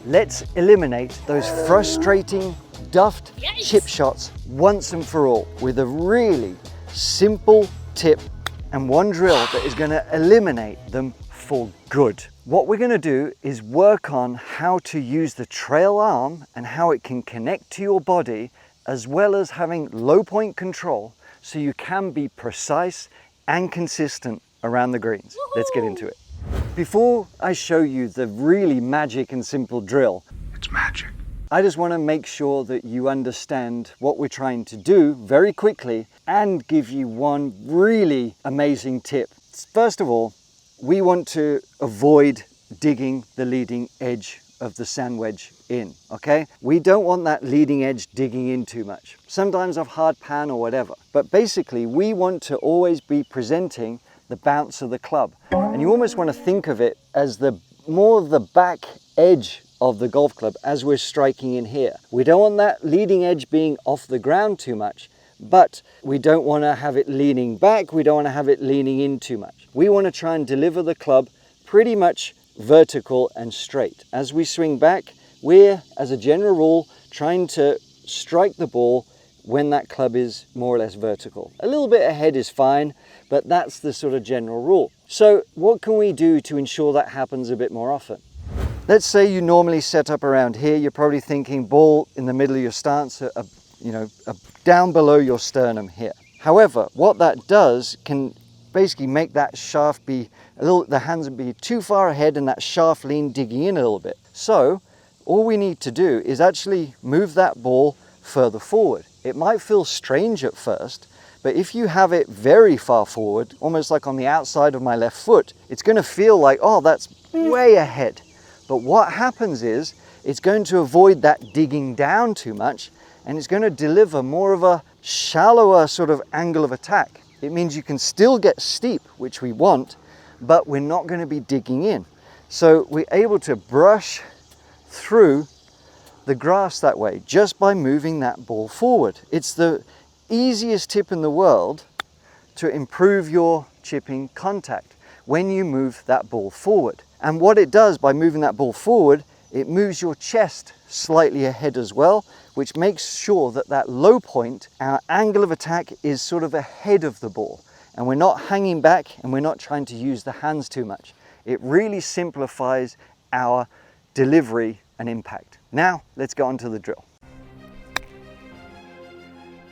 let's eliminate those frustrating duffed chip shots once and for all with a really simple tip and one drill that is going to eliminate them for good. What we're going to do is work on how to use the trail arm and how it can connect to your body, as well as having low point control so you can be precise and consistent around the greens. Let's get into it. Before I show you the really magic and simple drill, it's magic. I just want to make sure that you understand what we're trying to do very quickly and give you one really amazing tip. First of all, we want to avoid digging the leading edge of the sand wedge in, okay? We don't want that leading edge digging in too much. Sometimes of hard pan or whatever. But basically, we want to always be presenting the bounce of the club. And you almost want to think of it as the more of the back edge of the golf club as we're striking in here. We don't want that leading edge being off the ground too much, but we don't want to have it leaning back. We don't want to have it leaning in too much. We want to try and deliver the club pretty much vertical and straight. As we swing back, we're, as a general rule, trying to strike the ball when that club is more or less vertical. A little bit ahead is fine, but that's the sort of general rule. So what can we do to ensure that happens a bit more often? Let's say you normally set up around here. You're probably thinking ball in the middle of your stance, down below your sternum here. However, what that does can basically make that shaft be the hands be too far ahead and that shaft lean digging in a little bit. So all we need to do is actually move that ball further forward. It might feel strange at first, but if you have it very far forward, almost like on the outside of my left foot, it's going to feel like, oh, that's way ahead. But what happens is it's going to avoid that digging down too much, and it's going to deliver more of a shallower sort of angle of attack. It means you can still get steep, which we want, but we're not going to be digging in. So we're able to brush through the grass that way just by moving that ball forward. It's the easiest tip in the world to improve your chipping contact when you move that ball forward. And what it does by moving that ball forward, it moves your chest slightly ahead as well, which makes sure that that low point, our angle of attack, is sort of ahead of the ball. And we're not hanging back and we're not trying to use the hands too much. It really simplifies our delivery and impact. Now, let's go on to the drill.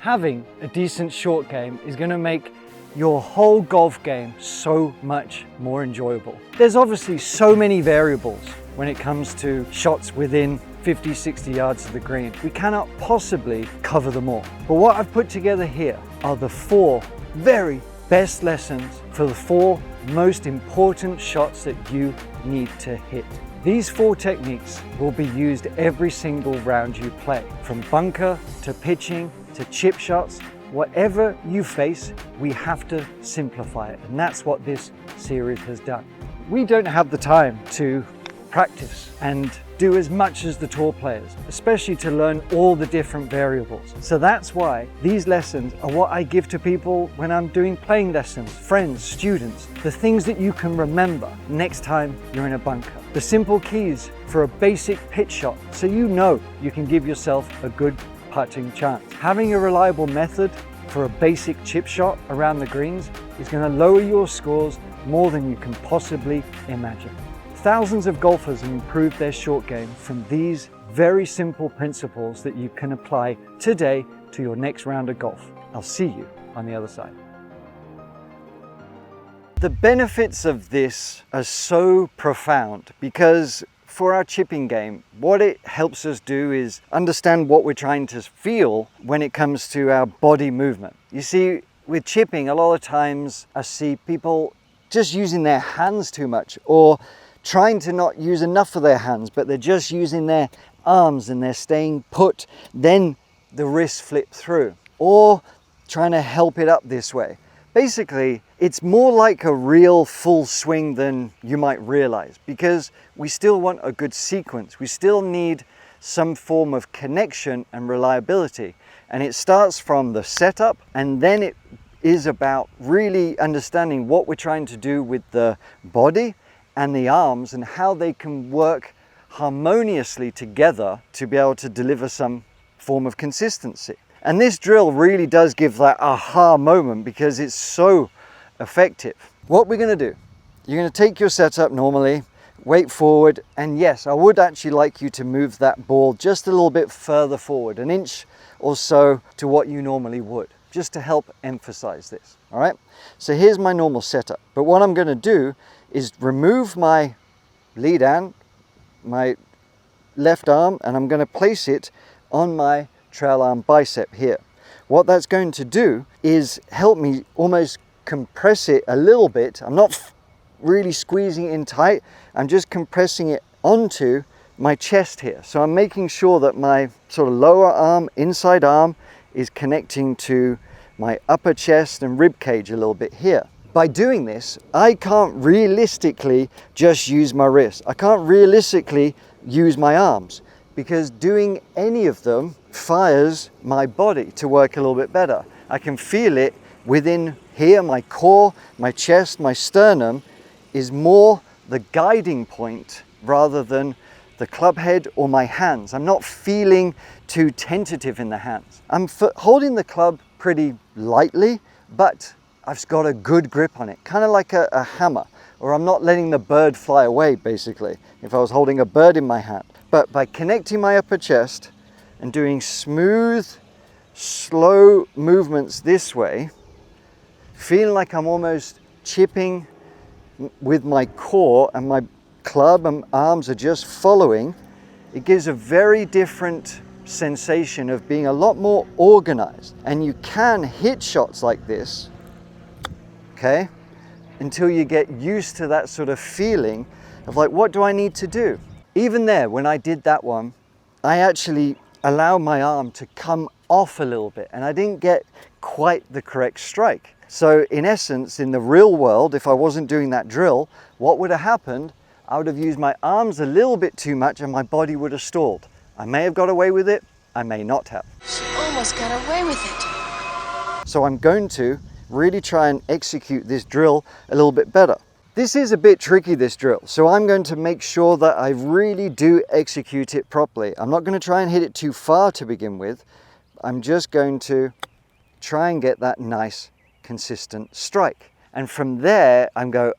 Having a decent short game is going to make your whole golf game so much more enjoyable. There's obviously so many variables when it comes to shots within 50, 60 yards of the green. We cannot possibly cover them all. But what I've put together here are the 4 very best lessons for the 4 most important shots that you need to hit. These 4 techniques will be used every single round you play, from bunker to pitching to chip shots. Whatever you face, we have to simplify it, and that's what this series has done. We don't have the time to practice and do as much as the tour players, especially to learn all the different variables. So that's why these lessons are what I give to people when I'm doing playing lessons, friends, students, the things that you can remember next time you're in a bunker. The simple keys for a basic pitch shot, so you know you can give yourself a good putting chance. Having a reliable method for a basic chip shot around the greens is going to lower your scores more than you can possibly imagine. Thousands of golfers have improved their short game from these very simple principles that you can apply today to your next round of golf. I'll see you on the other side. The benefits of this are so profound because for our chipping game, what it helps us do is understand what we're trying to feel when it comes to our body movement. You see, with chipping, a lot of times I see people just using their hands too much, or trying to not use enough of their hands, but they're just using their arms and they're staying put, then the wrists flip through, or trying to help it up this way. Basically, it's more like a real full swing than you might realize, because we still want a good sequence. We still need some form of connection and reliability. And it starts from the setup, and then it is about really understanding what we're trying to do with the body and the arms and how they can work harmoniously together to be able to deliver some form of consistency. And this drill really does give that aha moment because it's so effective. What we're going to do, you're going to take your setup normally, weight forward, and yes, I would actually like you to move that ball just a little bit further forward, an inch or so to what you normally would, just to help emphasize this. All right, so here's my normal setup, but what I'm going to do is remove my lead hand, my left arm, and I'm going to place it on my trail arm bicep here. What that's going to do is help me almost compress it a little bit. I'm not really squeezing it in tight, I'm just compressing it onto my chest here. So I'm making sure that my sort of lower arm, inside arm, is connecting to my upper chest and rib cage a little bit here. By doing this, I can't realistically just use my wrist. I can't realistically use my arms because doing any of them fires my body to work a little bit better. I can feel it within here, my core, my chest, my sternum is more the guiding point rather than the club head or my hands. I'm not feeling too tentative in the hands. I'm holding the club pretty lightly, but I've got a good grip on it, kind of like a hammer, or I'm not letting the bird fly away basically, if I was holding a bird in my hand. But by connecting my upper chest and doing smooth, slow movements this way, feeling like I'm almost chipping with my core and my club and arms are just following, it gives a very different sensation of being a lot more organized. And you can hit shots like this, okay, until you get used to that sort of feeling of like, what do I need to do? Even there, when I did that one, I actually allowed my arm to come off a little bit and I didn't get quite the correct strike. So in essence, in the real world, if I wasn't doing that drill, what would have happened? I would have used my arms a little bit too much and my body would have stalled. I may have got away with it, I may not have. She almost got away with it. So I'm going to really try and execute this drill a little bit better. This is a bit tricky, this drill, so I'm going to make sure that I really do execute it properly. I'm not going to try and hit it too far to begin with. I'm just going to try and get that nice consistent strike, and from there I'm go,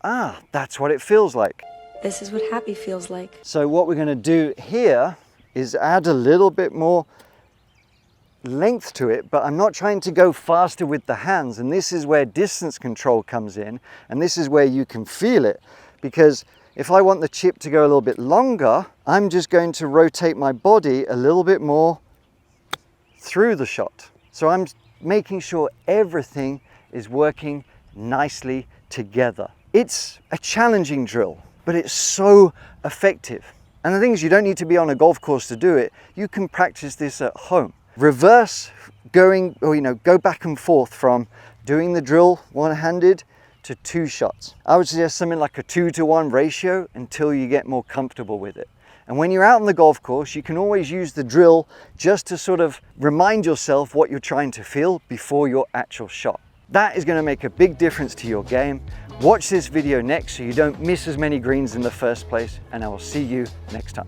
that's what it feels like. This is what happy feels like. So what we're going to do here is add a little bit more length to it, but I'm not trying to go faster with the hands, and this is where distance control comes in, and this is where you can feel it, because if I want the chip to go a little bit longer, I'm just going to rotate my body a little bit more through the shot. So I'm making sure everything is working nicely together. It's a challenging drill, but it's so effective. And the thing is, you don't need to be on a golf course to do it. You can practice this at home. Reverse going, or go back and forth from doing the drill one-handed to two shots. I would suggest something like a 2-to-1 ratio until you get more comfortable with it. And when you're out on the golf course, you can always use the drill just to sort of remind yourself what you're trying to feel before your actual shot. That is going to make a big difference to your game. Watch this video next so you don't miss as many greens in the first place, and I will see you next time.